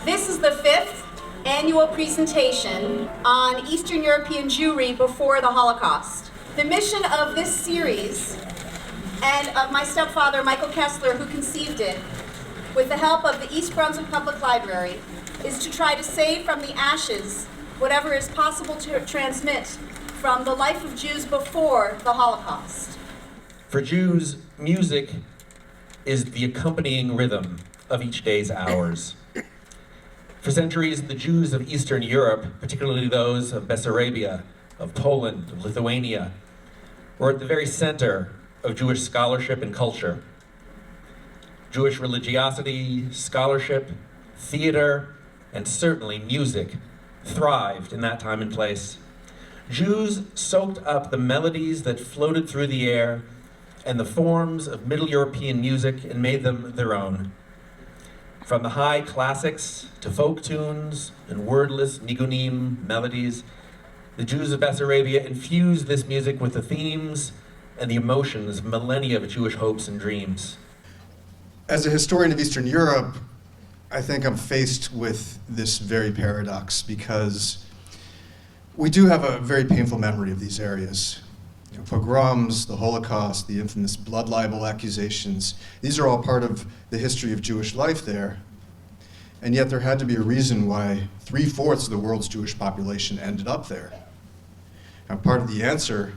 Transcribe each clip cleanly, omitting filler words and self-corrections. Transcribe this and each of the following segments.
This is the 5th annual presentation on Eastern European Jewry before the Holocaust. The mission of this series, and of my stepfather, Michael Kesler, who conceived it, with the help of the East Brunswick Public Library, is to try to save from the ashes whatever is possible to transmit from the life of Jews before the Holocaust. For Jews, music is the accompanying rhythm of each day's hours. For centuries, the Jews of Eastern Europe, particularly those of Bessarabia, of Poland, of Lithuania, were at the very center of Jewish scholarship and culture. Jewish religiosity, scholarship, theater, and certainly music thrived in that time and place. Jews soaked up the melodies that floated through the air and the forms of Middle European music and made them their own. From the high classics to folk tunes and wordless nigunim melodies, the Jews of Bessarabia infused this music with the themes and the emotions of millennia of Jewish hopes and dreams. As a historian of Eastern Europe, I think I'm faced with this very paradox because we do have a very painful memory of these areas. Pogroms, the Holocaust, the infamous blood libel accusations, these are all part of the history of Jewish life there. And yet there had to be a reason why 3/4 of the world's Jewish population ended up there. And part of the answer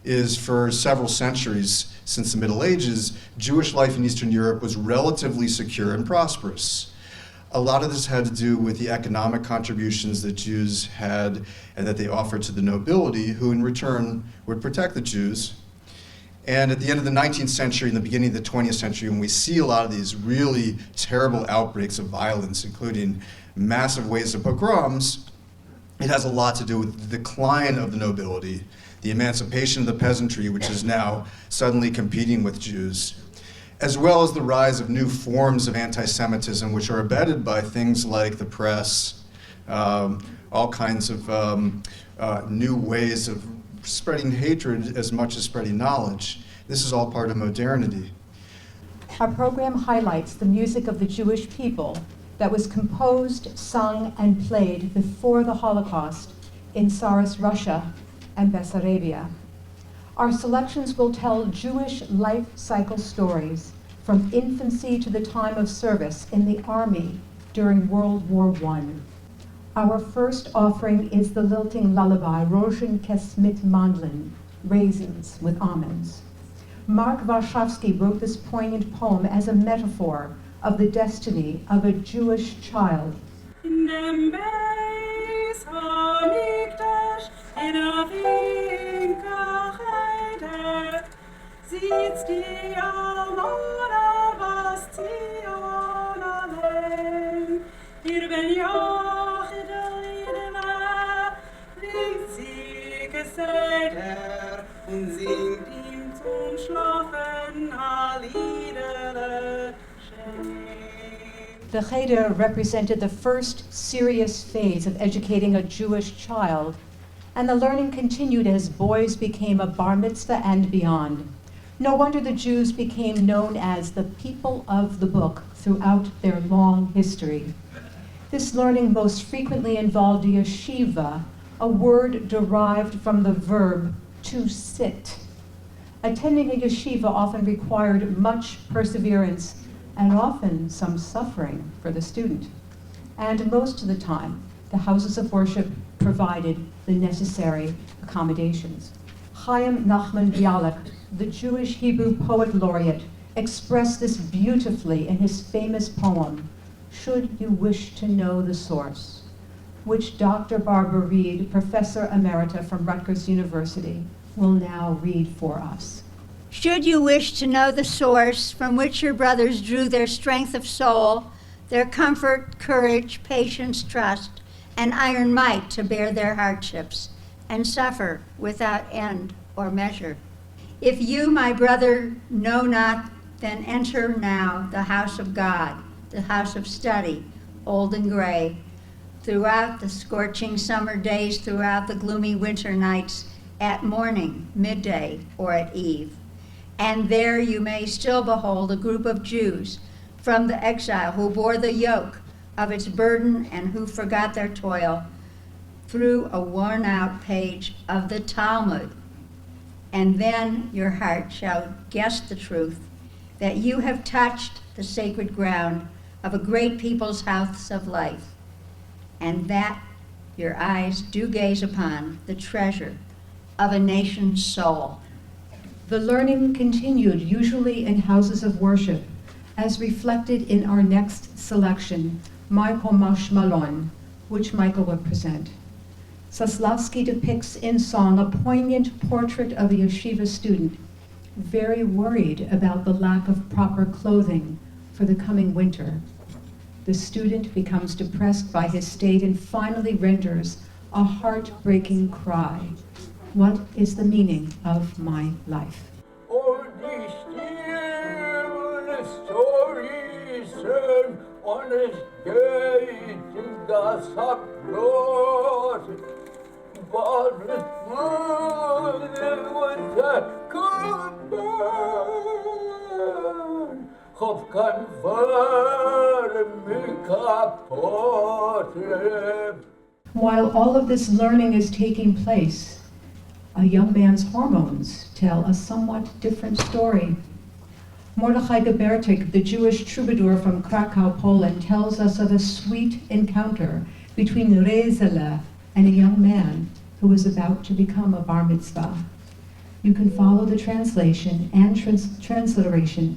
is for several centuries since the Middle Ages, Jewish life in Eastern Europe was relatively secure and prosperous. A lot of this had to do with the economic contributions that Jews had and that they offered to the nobility, who in return would protect the Jews. And at the end of the 19th century and the beginning of the 20th century, when we see a lot of these really terrible outbreaks of violence, including massive waves of pogroms, it has a lot to do with the decline of the nobility, the emancipation of the peasantry, which is now suddenly competing with Jews, as well as the rise of new forms of anti-Semitism, which are abetted by things like the press, all kinds of new ways of spreading hatred as much as spreading knowledge. This is all part of modernity. Our program highlights the music of the Jewish people that was composed, sung, and played before the Holocaust in Tsarist Russia and Bessarabia. Our selections will tell Jewish life cycle stories from infancy to the time of service in the army during World War I. Our first offering is the lilting lullaby, Rozenkes mit Mandlin, Raisins with Almonds. Mark Warszawski wrote this poignant poem as a metaphor of the destiny of a Jewish child. In dem Beis Hamikdash, in a Winkel Heide, sitzt die Almona was Zion allein. Hier ben Jochid Liedema, singt sie Geseder und singt ihm zum Schlafen a Liedele schön. The Cheder represented the first serious phase of educating a Jewish child, and the learning continued as boys became a bar mitzvah and beyond. No wonder the Jews became known as the people of the book throughout their long history. This learning most frequently involved yeshiva, a word derived from the verb to sit. Attending a yeshiva often required much perseverance and often some suffering for the student. And most of the time, the houses of worship provided the necessary accommodations. Chaim Nachman Bialik, the Jewish Hebrew poet laureate, expressed this beautifully in his famous poem, Should You Wish to Know the Source, which Dr. Barbara Reed, Professor Emerita from Rutgers University, will now read for us. Should you wish to know the source from which your brothers drew their strength of soul, their comfort, courage, patience, trust, and iron might to bear their hardships and suffer without end or measure? If you, my brother, know not, then enter now the house of God, the house of study, old and gray, throughout the scorching summer days, throughout the gloomy winter nights, at morning, midday, or at eve. And there you may still behold a group of Jews from the exile who bore the yoke, of its burden and who forgot their toil through a worn-out page of the Talmud. And then your heart shall guess the truth, that you have touched the sacred ground of a great people's house of life, and that your eyes do gaze upon the treasure of a nation's soul. The learning continued, usually in houses of worship, as reflected in our next selection, Michael Mashmalon, which Michael will present. Soslavsky depicts in song a poignant portrait of a yeshiva student, very worried about the lack of proper clothing for the coming winter. The student becomes depressed by his state and finally renders a heartbreaking cry. What is the meaning of my life? All die stille Storisen und es geht in das Abgrund. Was Mutter kommen, hoff kann mich kaputt. While all of this learning is taking place, a young man's hormones tell a somewhat different story. Mordechai Gebertig, the Jewish troubadour from Krakow, Poland, tells us of a sweet encounter between Rezele and a young man who was about to become a bar mitzvah. You can follow the translation and transliteration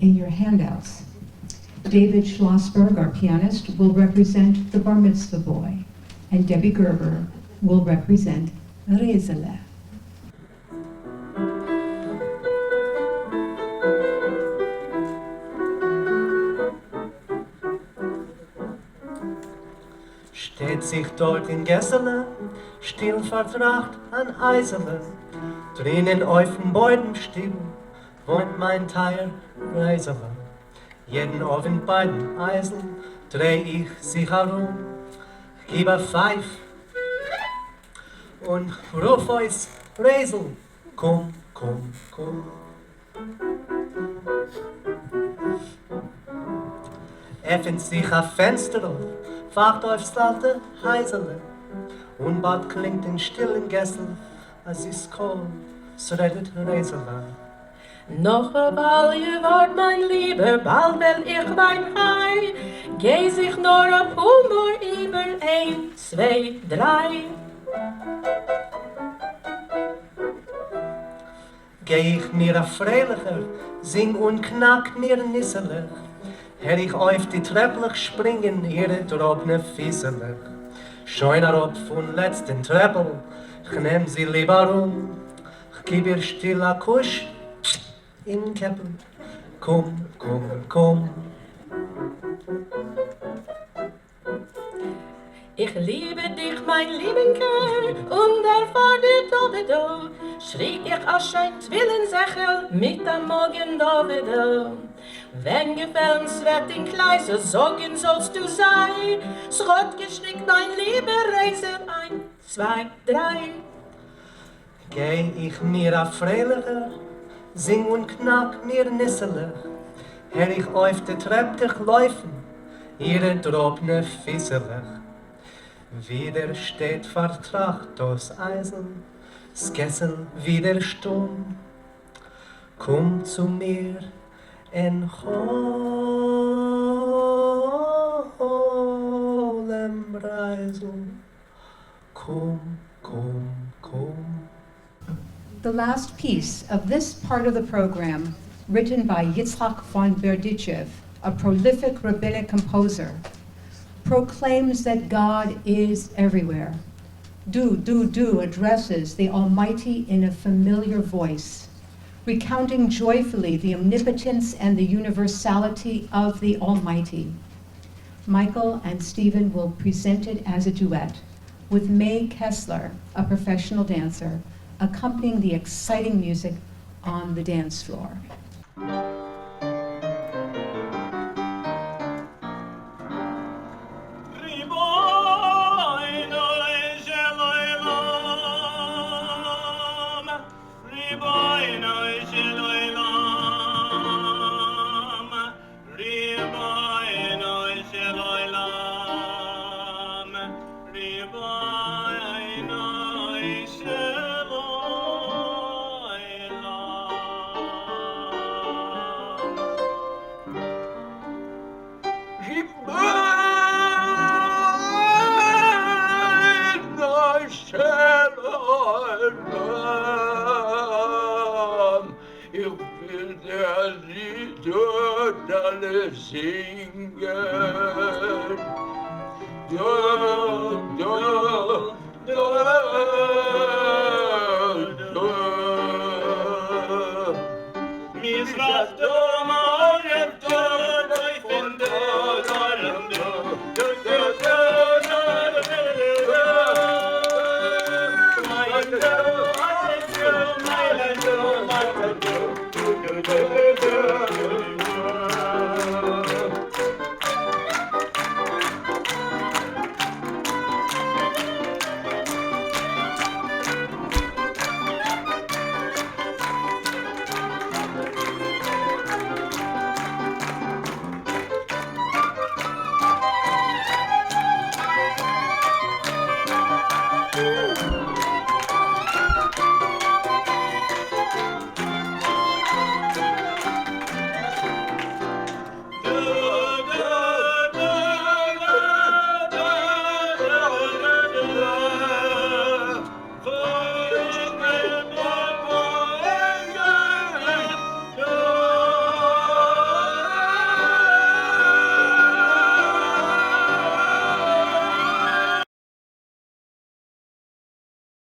in your handouts. David Schlossberg, our pianist, will represent the bar mitzvah boy, and Debbie Gerber will represent Rezele. Steht sich dort in Gessele, still vertracht an Eisele, drinnen auf dem Beutenstiel wohnt mein Teier Reisele. Jeden Abend bei den Eisen dreh ich sich herum, gib a Pfeif und ruf euch Reisel, komm, komm, komm. Öffnet sich ein Fenster auf, wacht aufs alte Heisele, und bald klingt in stillen Gessel, als ist kalt, so redet Reisele. Noch ein Weile wart, mein Lieber, bald will ich mein Hai. Geh sich nur auf Humor über 1, 2, 3. Geh ich mir a freilicher, sing und knack mir nisselich, her ich auf die Trepplich springen, ihre trobne Fieselich. Scheun herab von letzten Treppel, ich nehm sie lieber ich gib ihr still a Kusch, in Keppel, komm, komm, komm. Ich liebe dich, mein Liebenker, und erfordert Dovedo, schrie ich als ein Twillensechel mit am Morgen Dovedo. Wenn gefällens wird in Kleise, sagen sollst du sein, Schrott geschnickt, mein lieber Reise, 1, 2, 3. Geh ich mir a freilicher, sing und knack mir nisselig, her ich auf de Trepp dich laufen, ihre drobne Fieselig. Wieder steht vertracht das Eisen, das Kessel wieder stumm. Komm zu mir en holem Reisel, komm, komm, komm. The last piece of this part of the program, written by Yitzhak von Berdichev, a prolific rabbinic composer, proclaims that God is everywhere. Do addresses the Almighty in a familiar voice, recounting joyfully the omnipotence and the universality of the Almighty. Michael and Stephen will present it as a duet, with May Kesler, a professional dancer, accompanying the exciting music on the dance floor. Riboy, no, singen. Du